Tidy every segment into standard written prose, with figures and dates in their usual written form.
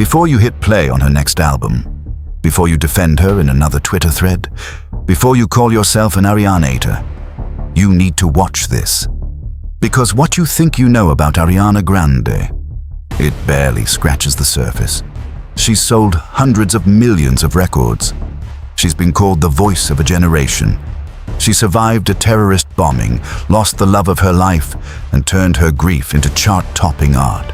Before you hit play on her next album, before you defend her in another Twitter thread, before you call yourself an Arianator, you need to watch this. Because what you think you know about Ariana Grande, it barely scratches the surface. She's sold hundreds of millions of records. She's been called the voice of a generation. She survived a terrorist bombing, lost the love of her life, and turned her grief into chart-topping art.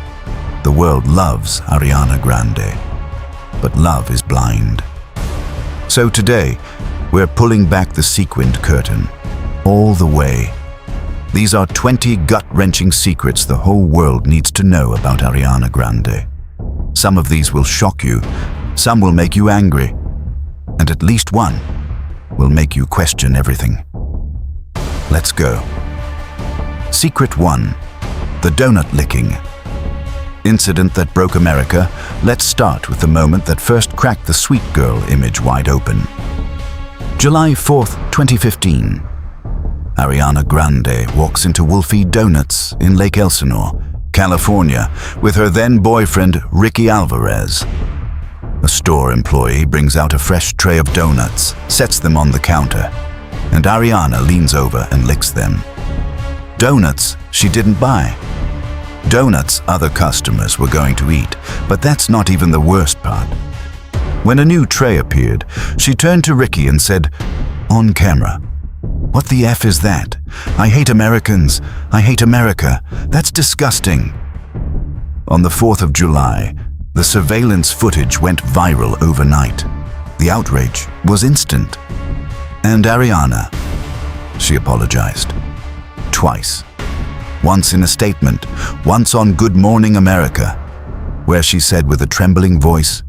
The world loves Ariana Grande, but love is blind. So today, we're pulling back the sequined curtain, all the way. These are 20 gut-wrenching secrets the whole world needs to know about Ariana Grande. Some of these will shock you, some will make you angry, and at least one will make you question everything. Let's go. Secret 1. The donut licking. Incident that broke America. Let's start with the moment that first cracked the sweet girl image wide open. July 4th, 2015. Ariana Grande walks into Wolfie Donuts in Lake Elsinore, California, with her then-boyfriend Ricky Alvarez. A store employee brings out a fresh tray of donuts, sets them on the counter, and Ariana leans over and licks them. Donuts she didn't buy. Donuts other customers were going to eat, but that's not even the worst part. When a new tray appeared, she turned to Ricky and said, on camera, "What the F is that? I hate Americans. I hate America. That's disgusting." On the 4th of July, the surveillance footage went viral overnight. The outrage was instant. And Ariana, she apologized. Twice. Once in a statement, once on Good Morning America, where she said with a trembling voice,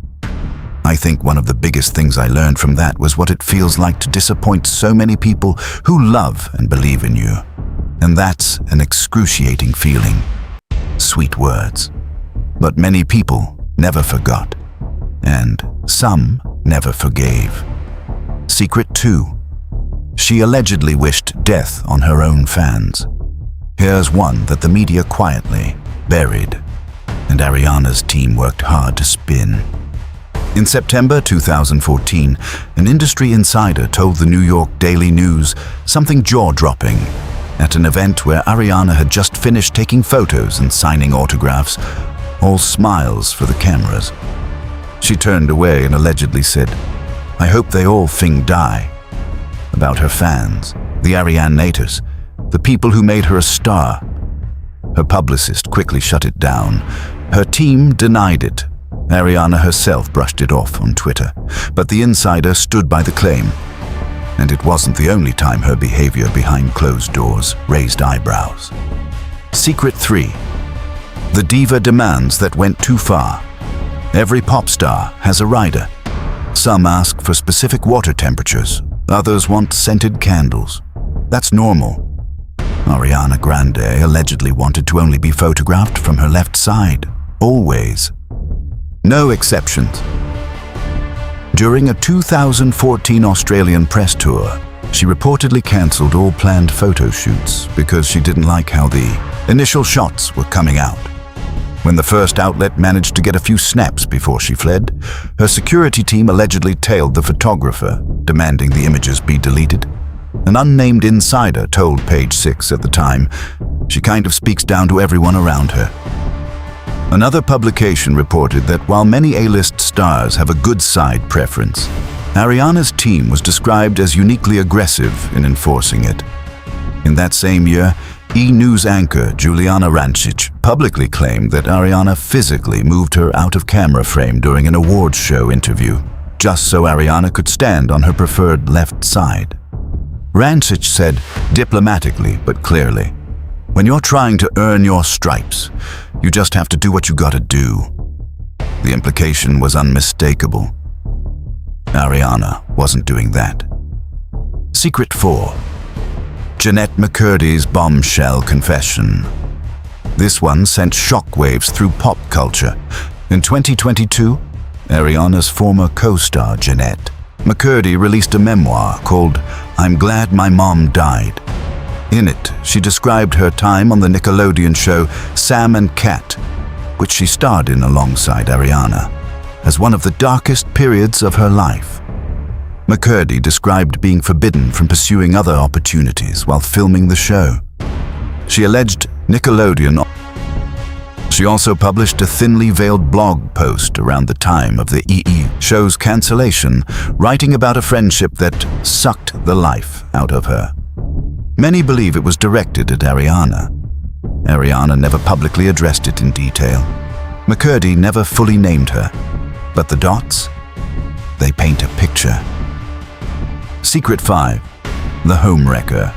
"I think one of the biggest things I learned from that was what it feels like to disappoint so many people who love and believe in you. And that's an excruciating feeling." Sweet words. But many people never forgot. And some never forgave. Secret 2. She allegedly wished death on her own fans. Here's one that the media quietly buried, and Ariana's team worked hard to spin. In September 2014, an industry insider told the New York Daily News something jaw-dropping at an event where Ariana had just finished taking photos and signing autographs, all smiles for the cameras. She turned away and allegedly said, "I hope they all fing die." About her fans, the Arianators, the people who made her a star. Her publicist quickly shut it down. Her team denied it. Ariana herself brushed it off on Twitter, but the insider stood by the claim. And it wasn't the only time her behavior behind closed doors raised eyebrows. Secret 3. The diva demands that went too far. Every pop star has a rider. Some ask for specific water temperatures, others want scented candles. That's normal. Ariana Grande allegedly wanted to only be photographed from her left side, always. No exceptions. During a 2014 Australian press tour, she reportedly cancelled all planned photo shoots because she didn't like how the initial shots were coming out. When the first outlet managed to get a few snaps before she fled, her security team allegedly tailed the photographer, demanding the images be deleted. An unnamed insider told Page 6 at the time, "She kind of speaks down to everyone around her." Another publication reported that while many A-list stars have a good side preference, Ariana's team was described as uniquely aggressive in enforcing it. In that same year, E! News anchor Juliana Rancic publicly claimed that Ariana physically moved her out of camera frame during an awards show interview, just so Ariana could stand on her preferred left side. Rancic said, diplomatically but clearly, "When you're trying to earn your stripes, you just have to do what you gotta do." The implication was unmistakable. Ariana wasn't doing that. Secret 4. Jeanette McCurdy's bombshell confession. This one sent shockwaves through pop culture. In 2022, Ariana's former co-star Jeanette McCurdy released a memoir called "I'm Glad My Mom Died." In it, she described her time on the Nickelodeon show Sam and Cat, which she starred in alongside Ariana. as one of the darkest periods of her life. McCurdy described being forbidden from pursuing other opportunities while filming the show. She alleged Nickelodeon. She also published a thinly veiled blog post around the time of the EE show's cancellation, writing about a friendship that sucked the life out of her. Many believe it was directed at Ariana. Ariana never publicly addressed it in detail. McCurdy never fully named her, but the dots, they paint a picture. Secret 5. The Homewrecker.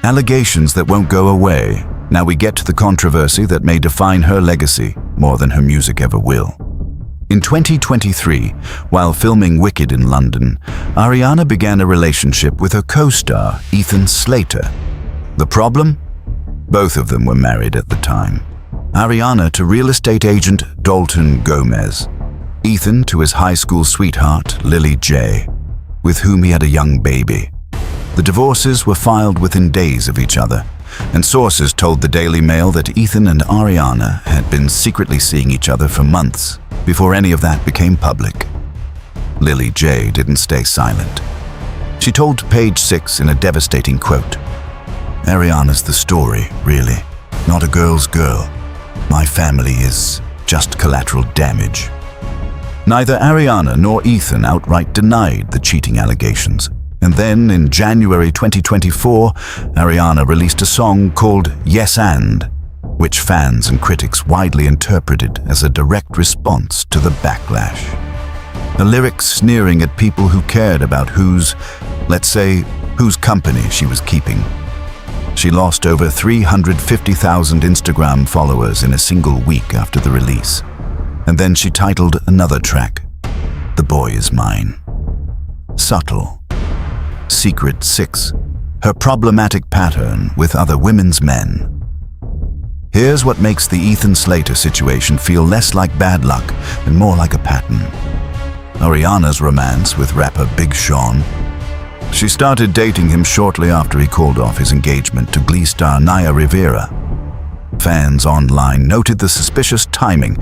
Allegations that won't go away. Now we get to the controversy that may define her legacy more than her music ever will. In 2023, while filming Wicked in London, Ariana began a relationship with her co-star, Ethan Slater. The problem? Both of them were married at the time. Ariana to real estate agent Dalton Gomez. Ethan to his high school sweetheart, Lily J., with whom he had a young baby. The divorces were filed within days of each other, and sources told the Daily Mail that Ethan and Ariana had been secretly seeing each other for months before any of that became public. Lily J. didn't stay silent. She told Page 6 in a devastating quote, "Ariana's the story, really, not a girl's girl. My family is just collateral damage." Neither Ariana nor Ethan outright denied the cheating allegations. And then, in January 2024, Ariana released a song called Yes And, which fans and critics widely interpreted as a direct response to the backlash. A lyric sneering at people who cared about whose company she was keeping. She lost over 350,000 Instagram followers in a single week after the release. And then she titled another track, The Boy Is Mine. Subtle. Secret 6. Her problematic pattern with other women's men. Here's what makes the Ethan Slater situation feel less like bad luck and more like a pattern. Ariana's romance with rapper Big Sean. She started dating him shortly after he called off his engagement to Glee star Naya Rivera. Fans online noted the suspicious timing,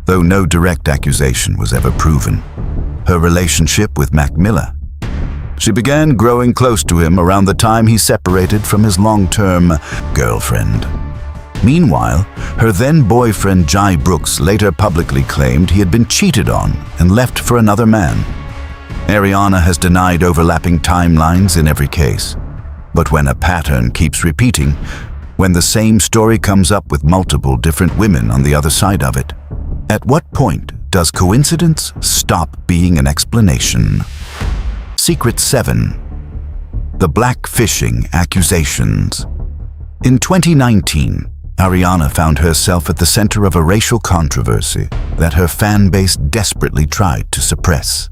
though no direct accusation was ever proven. Her relationship with Mac Miller. She began growing close to him around the time he separated from his long-term girlfriend. Meanwhile, her then-boyfriend Jai Brooks later publicly claimed he had been cheated on and left for another man. Ariana has denied overlapping timelines in every case. But when a pattern keeps repeating, when the same story comes up with multiple different women on the other side of it, at what point does coincidence stop being an explanation? Secret 7. The blackfishing accusations. In 2019, Ariana found herself at the center of a racial controversy that her fan base desperately tried to suppress.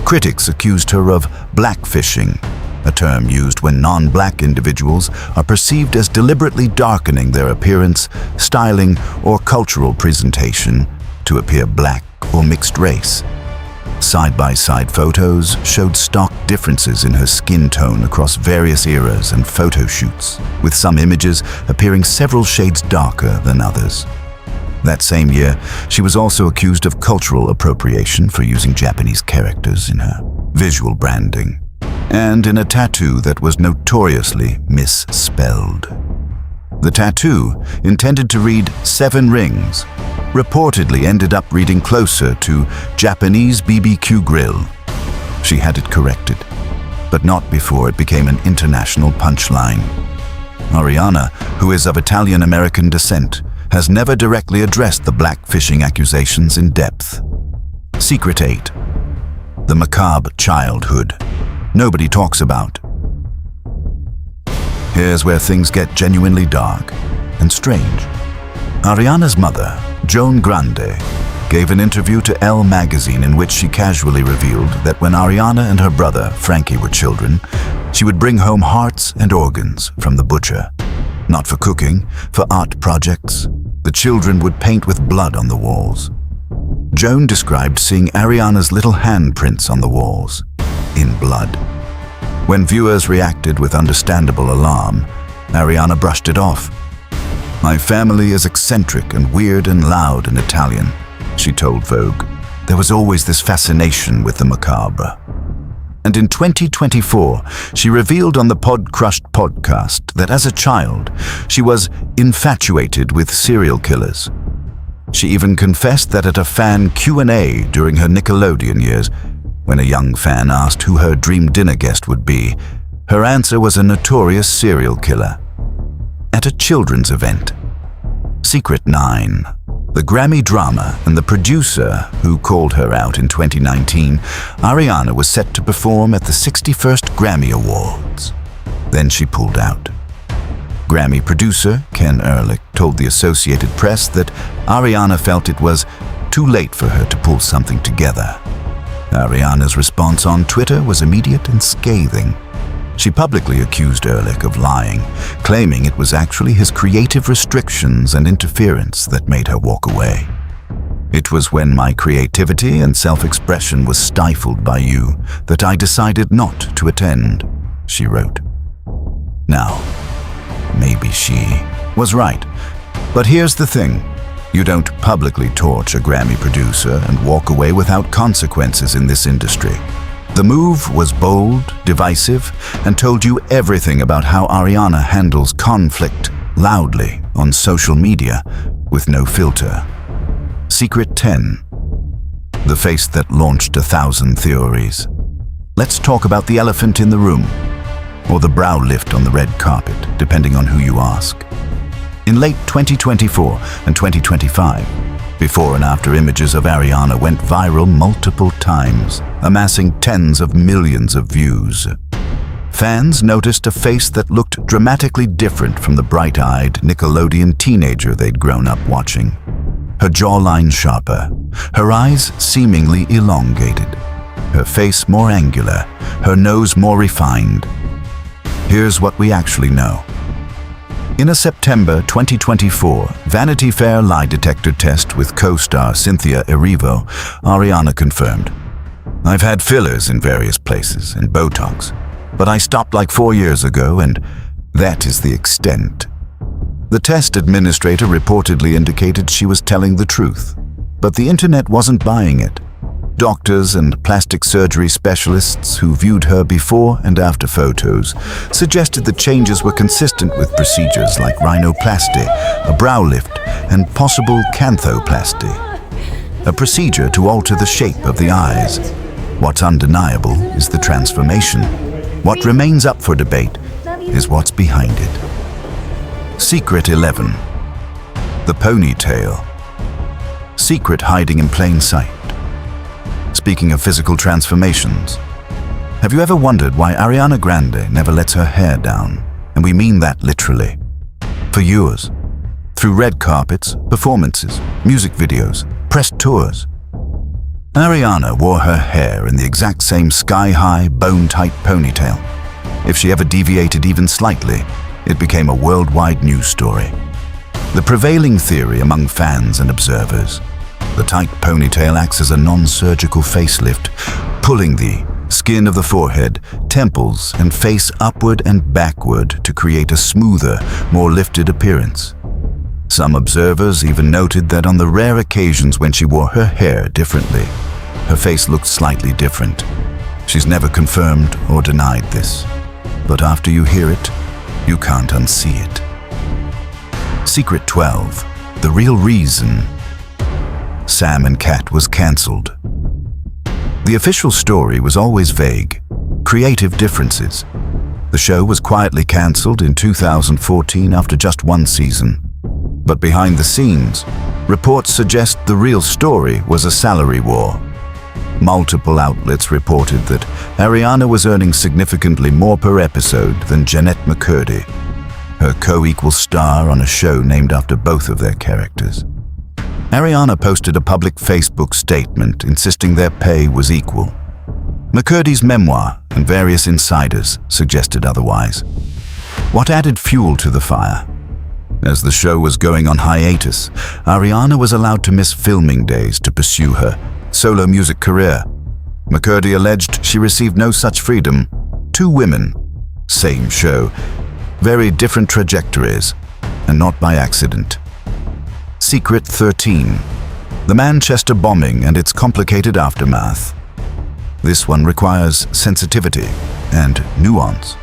Critics accused her of blackfishing, a term used when non-black individuals are perceived as deliberately darkening their appearance, styling, or cultural presentation to appear black or mixed race. Side-by-side photos showed stark differences in her skin tone across various eras and photo shoots, with some images appearing several shades darker than others. That same year, she was also accused of cultural appropriation for using Japanese characters in her visual branding, and in a tattoo that was notoriously misspelled. The tattoo, intended to read 7 rings, reportedly ended up reading closer to Japanese BBQ grill. She had it corrected, but not before it became an international punchline. Ariana, who is of Italian-American descent, has never directly addressed the blackfishing accusations in depth. Secret 8. The macabre childhood nobody talks about. Here's where things get genuinely dark and strange. Ariana's mother, Joan Grande, gave an interview to Elle magazine in which she casually revealed that when Ariana and her brother, Frankie, were children, she would bring home hearts and organs from the butcher. Not for cooking, for art projects. The children would paint with blood on the walls. Joan described seeing Ariana's little handprints on the walls, in blood. When viewers reacted with understandable alarm, Ariana brushed it off. "My family is eccentric and weird and loud in Italian," she told Vogue. there was always this fascination with the macabre. And in 2024, she revealed on the Pod Crushed podcast that as a child, she was infatuated with serial killers. She even confessed that at a fan Q&A during her Nickelodeon years, when a young fan asked who her dream dinner guest would be, her answer was a notorious serial killer. At a children's event, Secret 9, the Grammy drama and the producer who called her out in 2019, Ariana was set to perform at the 61st Grammy Awards. Then she pulled out. Grammy producer Ken Ehrlich told the Associated Press that Ariana felt it was too late for her to pull something together. Ariana's response on Twitter was immediate and scathing. She publicly accused Ehrlich of lying, claiming it was actually his creative restrictions and interference that made her walk away. "It was when my creativity and self-expression was stifled by you that I decided not to attend," she wrote. Now, maybe she was right. But here's the thing. You don't publicly torch a Grammy producer and walk away without consequences in this industry. The move was bold, divisive, and told you everything about how Ariana handles conflict loudly on social media with no filter. Secret 10. The face that launched 1,000 theories. Let's talk about the elephant in the room, or the brow lift on the red carpet, depending on who you ask. In late 2024 and 2025, before and after images of Ariana went viral multiple times, amassing tens of millions of views. Fans noticed a face that looked dramatically different from the bright-eyed Nickelodeon teenager they'd grown up watching. Her jawline sharper, her eyes seemingly elongated, her face more angular, her nose more refined. Here's what we actually know. In a September 2024 Vanity Fair lie detector test with co-star Cynthia Erivo, Ariana confirmed, "I've had fillers in various places and Botox, but I stopped like 4 years ago and that is the extent." The test administrator reportedly indicated she was telling the truth, but the internet wasn't buying it. Doctors and plastic surgery specialists who viewed her before and after photos suggested the changes were consistent with procedures like rhinoplasty, a brow lift, and possible canthoplasty, a procedure to alter the shape of the eyes. What's undeniable is the transformation. What remains up for debate is what's behind it. Secret 11. The ponytail. Secret hiding in plain sight. Speaking of physical transformations, have you ever wondered why Ariana Grande never lets her hair down? And we mean that literally. For years, through red carpets, performances, music videos, press tours, Ariana wore her hair in the exact same sky-high, bone-tight ponytail. If she ever deviated even slightly, it became a worldwide news story. The prevailing theory among fans and observers: the tight ponytail acts as a non-surgical facelift, pulling the skin of the forehead, temples, and face upward and backward to create a smoother, more lifted appearance. Some observers even noted that on the rare occasions when she wore her hair differently, her face looked slightly different. She's never confirmed or denied this, but after you hear it, you can't unsee it. Secret 12. The real reason Sam and Cat was cancelled. The official story was always vague. Creative differences. The show was quietly cancelled in 2014 after just one season. But behind the scenes, reports suggest the real story was a salary war. Multiple outlets reported that Ariana was earning significantly more per episode than Jeanette McCurdy, her co-equal star on a show named after both of their characters. Ariana posted a public Facebook statement insisting their pay was equal. McCurdy's memoir and various insiders suggested otherwise. What added fuel to the fire? As the show was going on hiatus, Ariana was allowed to miss filming days to pursue her solo music career. McCurdy alleged she received no such freedom. Two women, same show, very different trajectories, and not by accident. Secret 13. The Manchester bombing and its complicated aftermath. This one requires sensitivity and nuance.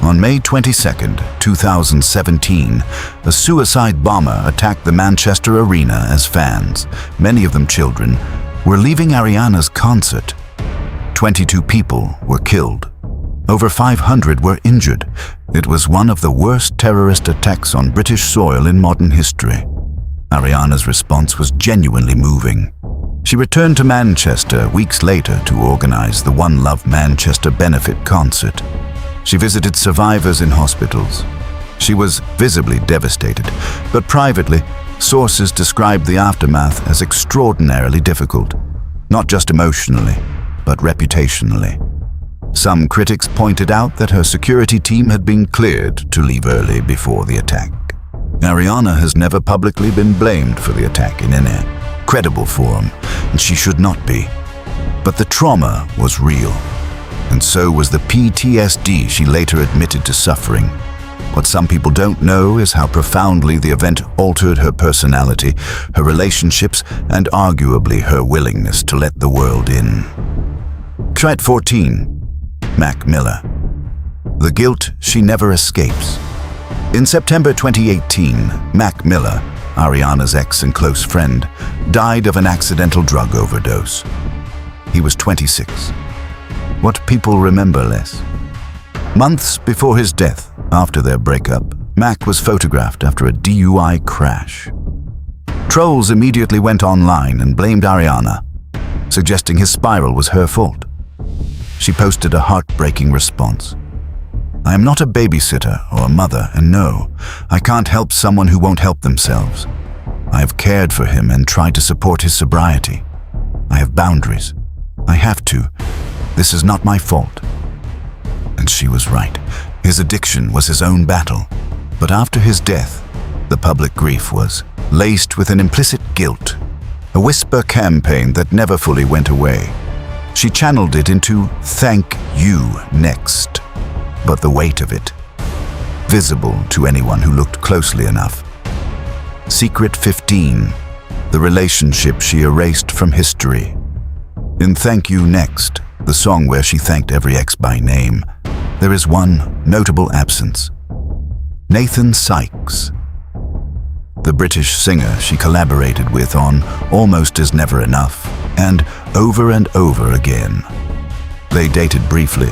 On May 22, 2017, a suicide bomber attacked the Manchester Arena as fans, many of them children, were leaving Ariana's concert. 22 people were killed. Over 500 were injured. It was one of the worst terrorist attacks on British soil in modern history. Ariana's response was genuinely moving. She returned to Manchester weeks later to organize the One Love Manchester benefit concert. She visited survivors in hospitals. She was visibly devastated, but privately, sources described the aftermath as extraordinarily difficult, not just emotionally, but reputationally. Some critics pointed out that her security team had been cleared to leave early before the attack. Ariana has never publicly been blamed for the attack in any credible form, and she should not be. But the trauma was real, and so was the PTSD she later admitted to suffering. What some people don't know is how profoundly the event altered her personality, her relationships, and arguably her willingness to let the world in. Try 14. Mac Miller. The guilt she never escapes. In September 2018, Mac Miller, Ariana's ex and close friend, died of an accidental drug overdose. He was 26. What people remember less. Months before his death, after their breakup, Mac was photographed after a DUI crash. Trolls immediately went online and blamed Ariana, suggesting his spiral was her fault. She posted a heartbreaking response. "I am not a babysitter or a mother, and no, I can't help someone who won't help themselves. I have cared for him and tried to support his sobriety. I have boundaries. I have to. This is not my fault." And she was right. His addiction was his own battle. But after his death, the public grief was laced with an implicit guilt, a whisper campaign that never fully went away. She channeled it into "Thank you next," but the weight of it, visible to anyone who looked closely enough. Secret 15, the relationship she erased from history. In "Thank You Next," the song where she thanked every ex by name, there is one notable absence. Nathan Sykes, the British singer she collaborated with on Almost Is Never Enough and Over Again. They dated briefly.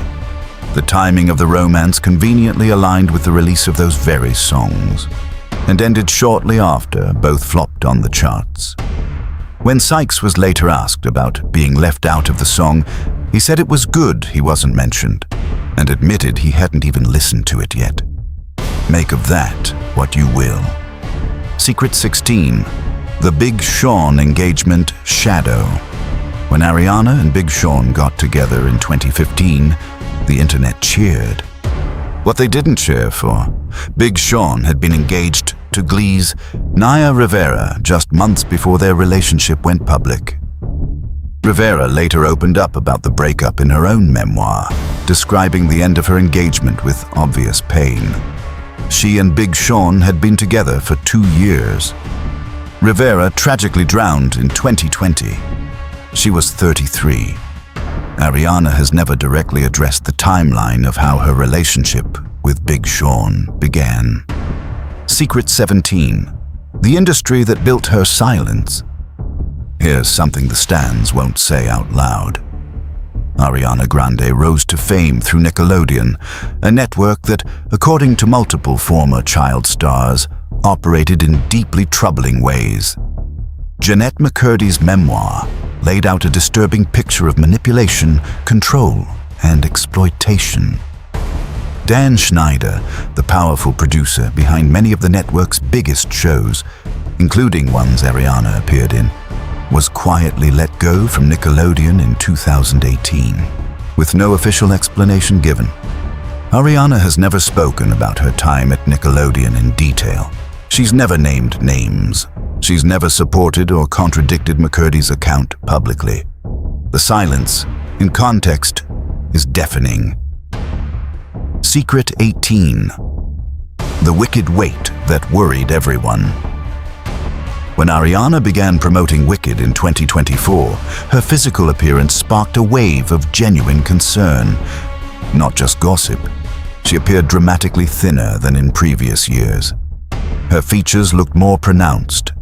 The timing of the romance conveniently aligned with the release of those very songs, and ended shortly after both flopped on the charts. When Sykes was later asked about being left out of the song, he said it was good he wasn't mentioned, and admitted he hadn't even listened to it yet. Make of that what you will. Secret 16, the Big Sean engagement shadow. When Ariana and Big Sean got together in 2015, the internet cheered. What they didn't cheer for, Big Sean had been engaged to Glee's Naya Rivera just months before their relationship went public. Rivera later opened up about the breakup in her own memoir, describing the end of her engagement with obvious pain. She and Big Sean had been together for 2 years. Rivera tragically drowned in 2020. She was 33. Ariana has never directly addressed the timeline of how her relationship with Big Sean began. Secret 17, the industry that built her silence. Here's something the stans won't say out loud. Ariana Grande rose to fame through Nickelodeon, a network that, according to multiple former child stars, operated in deeply troubling ways. Jeanette McCurdy's memoir laid out a disturbing picture of manipulation, control, and exploitation. Dan Schneider, the powerful producer behind many of the network's biggest shows, including ones Ariana appeared in, was quietly let go from Nickelodeon in 2018, with no official explanation given. Ariana has never spoken about her time at Nickelodeon in detail. She's never named names. She's never supported or contradicted McCurdy's account publicly. The silence, in context, is deafening. Secret 18, the wicked weight that worried everyone. When Ariana began promoting Wicked in 2024, her physical appearance sparked a wave of genuine concern. Not just gossip. She appeared dramatically thinner than in previous years. Her features looked more pronounced.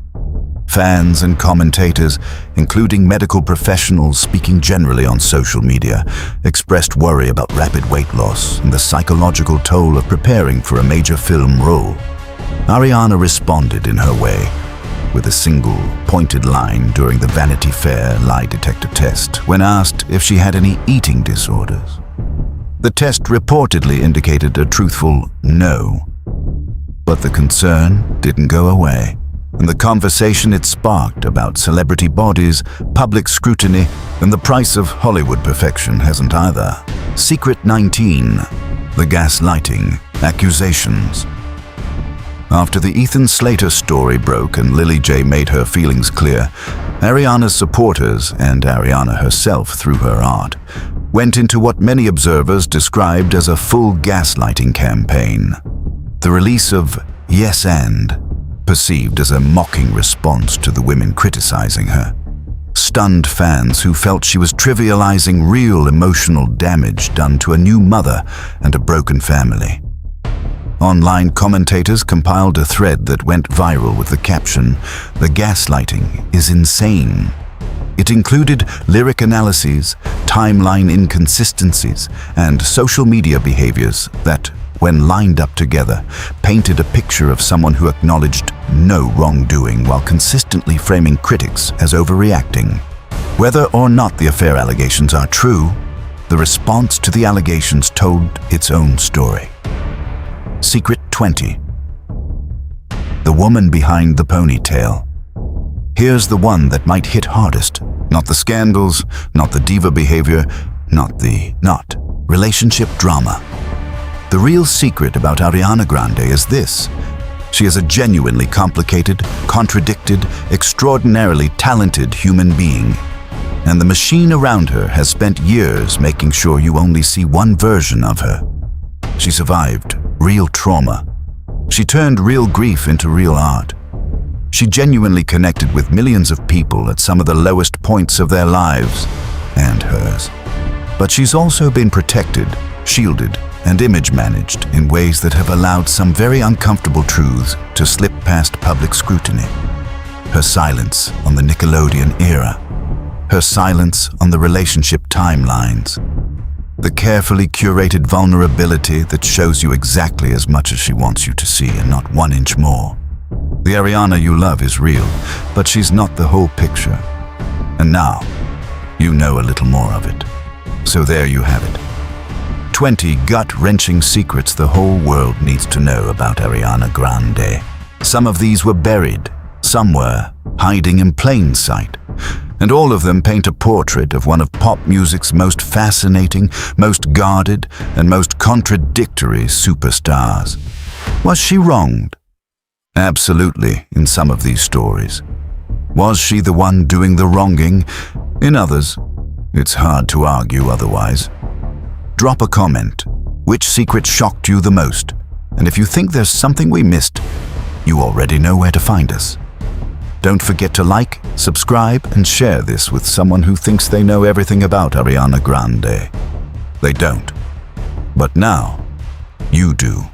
Fans and commentators, including medical professionals speaking generally on social media, expressed worry about rapid weight loss and the psychological toll of preparing for a major film role. Ariana responded in her way, with a single, pointed line during the Vanity Fair lie detector test when asked if she had any eating disorders. The test reportedly indicated a truthful no. But the concern didn't go away, and the conversation it sparked about celebrity bodies, public scrutiny, and the price of Hollywood perfection hasn't either. Secret 19. The gaslighting accusations. After the Ethan Slater story broke and Lily J made her feelings clear, Ariana's supporters, and Ariana herself through her art, went into what many observers described as a full gaslighting campaign. The release of Yes and, perceived as a mocking response to the women criticizing her, stunned fans who felt she was trivializing real emotional damage done to a new mother and a broken family. Online commentators compiled a thread that went viral with the caption, "The gaslighting is insane." It included lyric analyses, timeline inconsistencies, and social media behaviors that, when lined up together, painted a picture of someone who acknowledged no wrongdoing while consistently framing critics as overreacting. Whether or not the affair allegations are true, the response to the allegations told its own story. Secret 20. The woman behind the ponytail. Here's the one that might hit hardest. Not the scandals, not the diva behavior, not relationship drama. The real secret about Ariana Grande is this. She is a genuinely complicated, contradicted, extraordinarily talented human being. And the machine around her has spent years making sure you only see one version of her. She survived real trauma. She turned real grief into real art. She genuinely connected with millions of people at some of the lowest points of their lives, and hers. But she's also been protected, shielded, and image managed in ways that have allowed some very uncomfortable truths to slip past public scrutiny. Her silence on the Nickelodeon era. Her silence on the relationship timelines. The carefully curated vulnerability that shows you exactly as much as she wants you to see and not 1 inch more. The Ariana you love is real, but she's not the whole picture. And now, you know a little more of it. So there you have it. 20 gut-wrenching secrets the whole world needs to know about Ariana Grande. Some of these were buried, some were hiding in plain sight. And all of them paint a portrait of one of pop music's most fascinating, most guarded, and most contradictory superstars. Was she wronged? Absolutely, in some of these stories. Was she the one doing the wronging? In others, it's hard to argue otherwise. Drop a comment. Which secret shocked you the most? And if you think there's something we missed, you already know where to find us. Don't forget to like, subscribe, and share this with someone who thinks they know everything about Ariana Grande. They don't. But now, you do.